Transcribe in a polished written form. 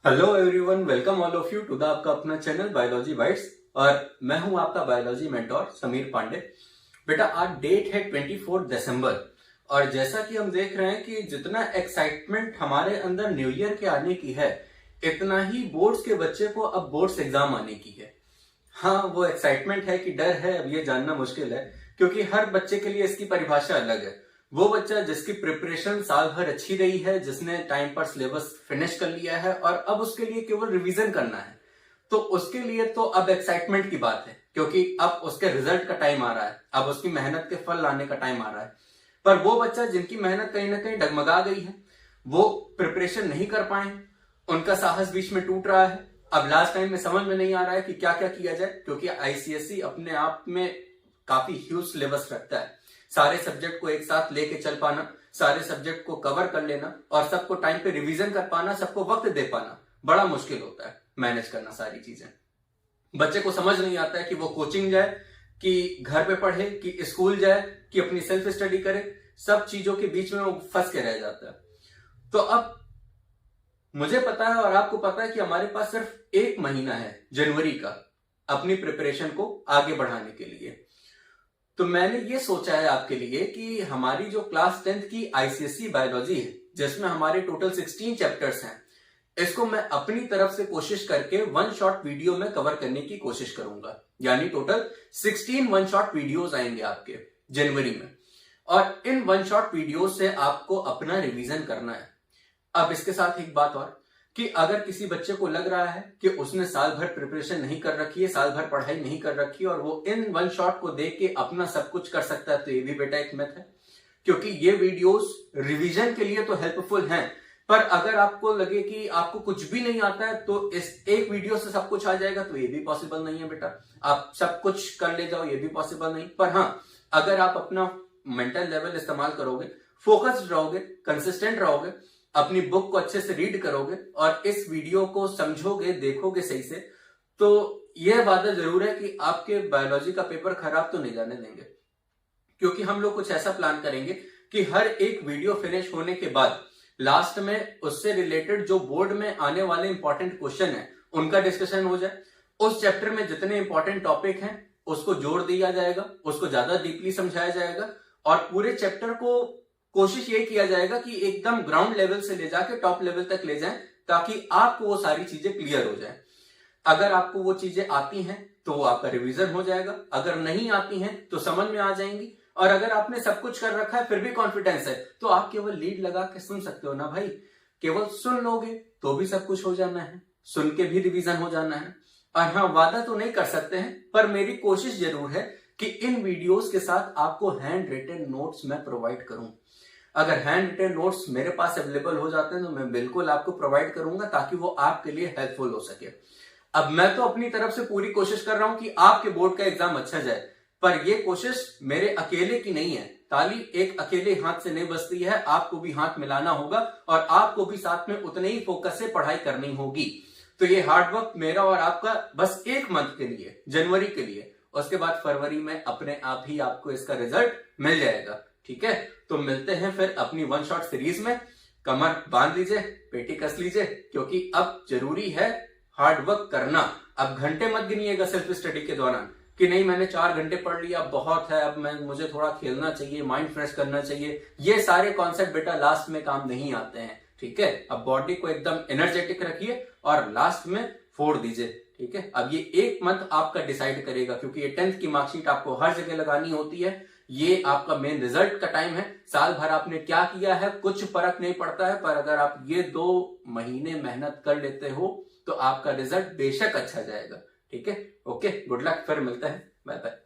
Hello everyone, welcome all of you to the आपका अपना channel biology bytes. और मैं हूं आपका बायोलॉजी मेंटोर समीर पांडे। बेटा, आज डेट है 24 दिसंबर और जैसा कि हम देख रहे हैं कि जितना एक्साइटमेंट हमारे अंदर न्यू ईयर के आने की है, इतना ही बोर्ड्स के बच्चे को अब बोर्ड्स एग्जाम आने की है। हाँ, वो एक्साइटमेंट है कि डर है, अब ये जानना मुश्किल है, क्योंकि हर बच्चे के लिए इसकी परिभाषा अलग है। वो बच्चा जिसकी प्रिपरेशन साल भर अच्छी रही है, जिसने टाइम पर सिलेबस फिनिश कर लिया है और अब उसके लिए केवल रिवीजन करना है, तो उसके लिए तो अब एक्साइटमेंट की बात है, क्योंकि अब उसके रिजल्ट का टाइम आ रहा है, अब उसकी मेहनत के फल लाने का टाइम आ रहा है। पर वो बच्चा जिनकी मेहनत कहीं ना कहीं डगमगा गई है, वो प्रिपरेशन नहीं कर पाए, उनका साहस बीच में टूट रहा है। अब लास्ट टाइम में समझ में नहीं आ रहा है कि क्या क्या किया जाए, क्योंकि आईसीएसई अपने आप में काफी ह्यूज सिलेबस रखता है। सारे सब्जेक्ट को एक साथ लेके चल पाना, सारे सब्जेक्ट को कवर कर लेना और सबको टाइम पे रिवीजन कर पाना, सबको वक्त दे पाना बड़ा मुश्किल होता है। मैनेज करना सारी चीजें बच्चे को समझ नहीं आता है कि वो कोचिंग जाए, कि घर पे पढ़े, कि स्कूल जाए, कि अपनी सेल्फ स्टडी करे। सब चीजों के बीच में वो फंस के रह जाता है। तो अब मुझे पता है और आपको पता है कि हमारे पास सिर्फ एक महीना है जनवरी का अपनी प्रिपरेशन को आगे बढ़ाने के लिए। तो मैंने ये सोचा है आपके लिए कि हमारी जो क्लास 10th की आईसीएसई बायोलॉजी है, जिसमें हमारे टोटल 16 चैप्टर्स हैं, इसको मैं अपनी तरफ से कोशिश करके वन शॉट वीडियो में कवर करने की कोशिश करूंगा। यानी टोटल 16 वन शॉट वीडियोस आएंगे आपके जनवरी में, और इन वन शॉट वीडियो से आपको अपना रिवीजन करना है। अब इसके साथ एक बात और, कि अगर किसी बच्चे को लग रहा है कि उसने साल भर प्रिपरेशन नहीं कर रखी है, साल भर पढ़ाई नहीं कर रखी है और वो इन वन शॉट को देख के अपना सब कुछ कर सकता है, तो ये भी बेटा एक मिथ है। क्योंकि ये वीडियोस रिवीजन के लिए तो हेल्पफुल हैं, पर अगर आपको लगे कि आपको कुछ भी नहीं आता है तो इस एक वीडियो से सब कुछ आ जाएगा, तो ये भी पॉसिबल नहीं है बेटा। आप सब कुछ कर ले जाओ, ये भी पॉसिबल नहीं। पर हाँ, अगर आप अपना मेंटल लेवल इस्तेमाल करोगे, फोकस्ड रहोगे, कंसिस्टेंट रहोगे, अपनी बुक को अच्छे से रीड करोगे और इस वीडियो को समझोगे, देखोगे सही से, तो यह वादा जरूर है कि आपके बायोलॉजी का पेपर खराब तो नहीं जाने देंगे। क्योंकि हम लोग कुछ ऐसा प्लान करेंगे कि हर एक वीडियो फिनिश होने के बाद लास्ट में उससे रिलेटेड जो बोर्ड में आने वाले इंपॉर्टेंट क्वेश्चन है उनका डिस्कशन हो जाए। उस चैप्टर में जितने इंपॉर्टेंट टॉपिक हैं उसको जोड़ दिया जाएगा, उसको ज्यादा डीपली समझाया जाएगा और पूरे चैप्टर को कोशिश ये किया जाएगा कि एकदम ग्राउंड लेवल से ले जाके टॉप लेवल तक ले जाएं, ताकि आपको वो सारी चीजें क्लियर हो जाए। अगर आपको वो चीजें आती हैं तो वो आपका रिवीजन हो जाएगा, अगर नहीं आती हैं तो समझ में आ जाएंगी, और अगर आपने सब कुछ कर रखा है फिर भी कॉन्फिडेंस है तो आप केवल लीड लगा के सुन सकते हो ना भाई। केवल सुन लोगे तो भी सब कुछ हो जाना है, सुन के भी रिवीजन हो जाना है। और हाँ, वादा तो नहीं कर सकते हैं, पर मेरी कोशिश जरूर है कि इन वीडियोस के साथ आपको हैंड रिटन नोट्स मैं प्रोवाइड करूं। अगर हैंड रिटन नोट्स मेरे पास अवेलेबल हो जाते हैं तो मैं बिल्कुल आपको प्रोवाइड करूंगा, ताकि वो आपके लिए हेल्पफुल हो सके। अब मैं तो अपनी तरफ से पूरी कोशिश कर रहा हूं कि आपके बोर्ड का एग्जाम अच्छा जाए, पर यह कोशिश मेरे अकेले की नहीं है। ताली एक अकेले हाथ से नहीं बजती है, आपको भी हाथ मिलाना होगा और आपको भी साथ में उतने ही फोकस से पढ़ाई करनी होगी। तो ये हार्ड वर्क मेरा और आपका बस एक मंथ के लिए, जनवरी के लिए, उसके बाद फरवरी में अपने आप ही आपको इसका रिजल्ट मिल जाएगा। ठीक है, तो मिलते हैं फिर अपनी वन शॉट सीरीज में। कमर बांध लीजिए, पेटी कस लीजिए, क्योंकि अब जरूरी है हार्ड वर्क करना। अब घंटे मत गिनिएगा सेल्फ स्टडी के दौरान कि नहीं मैंने 4 घंटे पढ़ लिया, बहुत है, अब मुझे थोड़ा खेलना चाहिए, माइंड फ्रेश करना चाहिए। ये सारे कॉन्सेप्ट बेटा लास्ट में काम नहीं आते हैं। ठीक है, अब बॉडी को एकदम एनर्जेटिक रखिए और लास्ट में फोड़ दीजिए। ठीक है, अब ये एक मंथ आपका डिसाइड करेगा, क्योंकि ये 10th की मार्कशीट आपको हर जगह लगानी होती है। ये आपका मेन रिजल्ट का टाइम है। साल भर आपने क्या किया है कुछ फर्क नहीं पड़ता है, पर अगर आप ये 2 महीने मेहनत कर लेते हो तो आपका रिजल्ट बेशक अच्छा जाएगा। ठीक है, ओके, गुड लक, फिर मिलते हैं, बाय बाय।